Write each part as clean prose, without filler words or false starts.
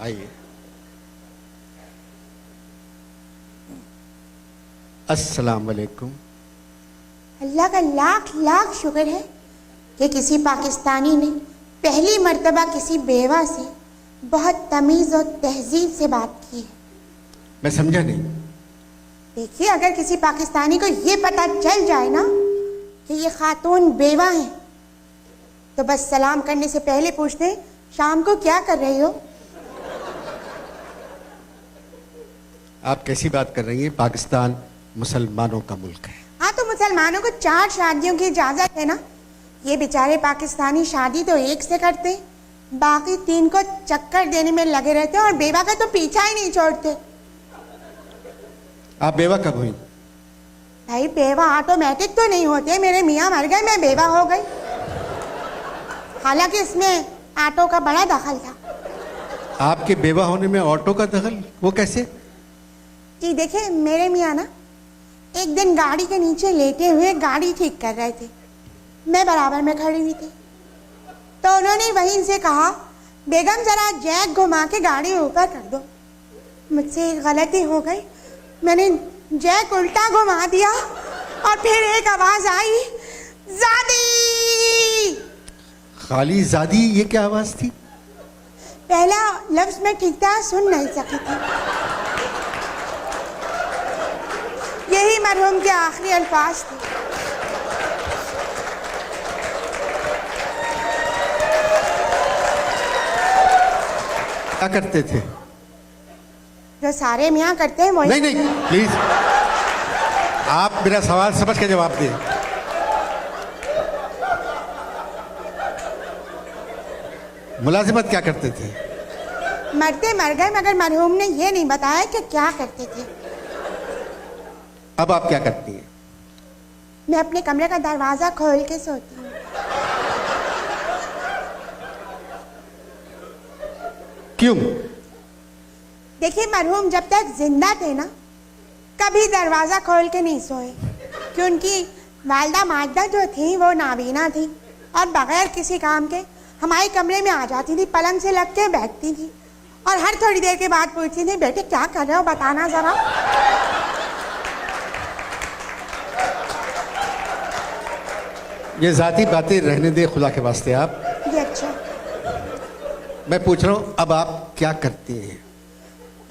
आइए। अस्सलाम वालेकुम। अल्लाह का लाख लाख शुक्र है कि किसी पाकिस्तानी ने पहली मर्तबा किसी बेवा से बहुत तमीज़ और तहजीब से बात की है। मैं समझा नहीं। देखिए, अगर किसी पाकिस्तानी को ये पता चल जाए ना कि ये खातून बेवा है, तो बस सलाम करने से पहले पूछते हैं, शाम को क्या कर रही हो? आप कैसी बात कर रही हैं? पाकिस्तान मुसलमानों का मुल्क है। हाँ, तो मुसलमानों को 4 शादियों की इजाजत है ना। ये बेचारे पाकिस्तानी शादी तो एक से करते हैं, बाकी 3 को चक्कर देने में लगे रहते हैं और बेवा का तो पीछा ही नहीं छोड़ते। आप बेवा कब हुई? भाई, बेवा ऑटोमेटिक तो नहीं होते। मेरे मियाँ मर गए, मैं बेवा हो गई। हालांकि इसमें ऑटो का बड़ा दखल था। आपके बेवा होने में ऑटो का दखल? वो कैसे? जी देखिए, मेरे मियाँ ना एक दिन गाड़ी के नीचे लेटे हुए गाड़ी ठीक कर रहे थे। मैं बराबर में खड़ी हुई थी, तो उन्होंने वहीं से कहा, बेगम जरा जैक घुमा के गाड़ी ऊपर कर दो। मुझसे एक गलती हो गई, मैंने जैक उल्टा घुमा दिया और फिर एक आवाज आई, ज़ादी। खाली ज़ादी, ये क्या आवाज थी? पहला लफ्ज मैं ठीक तरह सुन नहीं सकी थी। यही मरहूम के आखिरी अल्फाज थे। क्या करते थे? जो सारे मियाँ करते हैं वही। नहीं नहीं, प्लीज आप मेरा सवाल समझ के जवाब दें। मुलाजिमत क्या करते थे? मरते मर गए, मगर मरहूम ने यह नहीं बताया कि क्या करते थे। अब आप क्या करती हैं? मैं अपने कमरे का दरवाजा खोल के सोती हूँ। क्यों? देखिए, मरहूम जब तक जिंदा थे ना, कभी दरवाजा खोल के नहीं सोए, कि उनकी वालदा माजदा जो थी वो नाबीना थी और बगैर किसी काम के हमारे कमरे में आ जाती थी, पलंग से लग के बैठती थी और हर थोड़ी देर के बाद पूछती थी, बेटे क्या कर रहे हो, बताना जरा। ये जाती बातें रहने दे खुदा के वास्ते। आप ये अच्छा। मैं पूछ रहा हूँ, अब आप क्या करती हैं?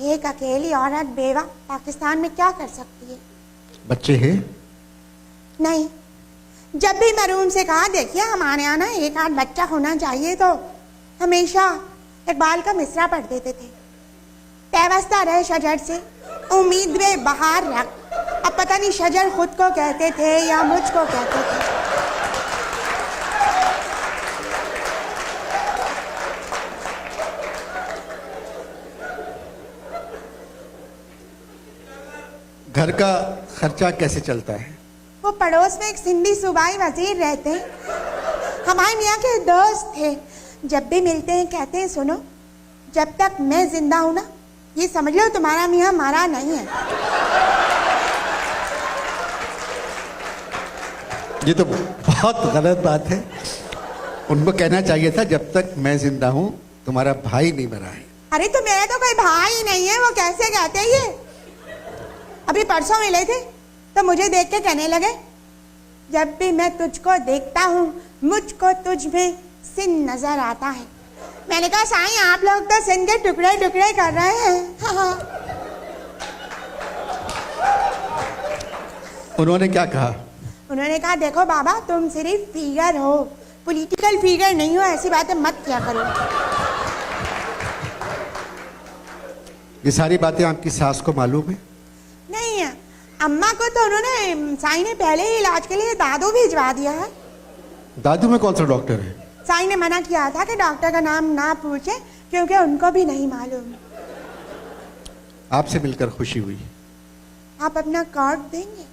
एक अकेली औरत बेवा पाकिस्तान में क्या कर सकती है? बच्चे हैं? नहीं। जब भी मरहूम से कहा, देखिए हमारे यहाँ ना एक आध बच्चा होना चाहिए, तो हमेशा इकबाल का मिसरा पढ़ देते थे, पैवस्ता रहे शजर से उम्मीद में बहार रख। अब पता नहीं शजर खुद को कहते थे या मुझको कहते थे। घर का खर्चा कैसे चलता है? वो पड़ोस में एक सिंधी सूबाई वजीर रहते हैं, हमारे मियाँ के दोस्त थे। जब भी मिलते हैं कहते हैं, सुनो, जब तक मैं जिंदा हूं ना, ये समझ लो तुम्हारा मियाँ मरा नहीं है। ये तो बहुत गलत बात है। उनको कहना चाहिए था, जब तक मैं जिंदा हूं तुम्हारा भाई नहीं मरा है। अरे तो मेरा तो कोई भाई नहीं है, वो कैसे कहते हैं ये? अभी परसों मिले थे तो मुझे देख के कहने लगे, जब भी मैं तुझको देखता हूँ मुझको तुझ में सिन नजर आता है। मैंने कहा, साईं आप लोग तो सिन के टुकड़े टुकड़े कर रहे हैं। हाँ। उन्होंने क्या कहा? उन्होंने कहा, देखो बाबा, तुम सिर्फ फिगर हो, पॉलिटिकल फिगर नहीं हो, ऐसी बातें मत किया करो। ये सारी बातें आपकी सास को मालूम है? नहीं है, अम्मा को तो उन्होंने, साईं ने पहले ही इलाज के लिए दादू भिजवा दिया है। दादू में कौन सा डॉक्टर है? साईं ने मना किया था कि डॉक्टर का नाम ना पूछे, क्योंकि उनको भी नहीं मालूम। आपसे मिलकर खुशी हुई। आप अपना कार्ड देंगे?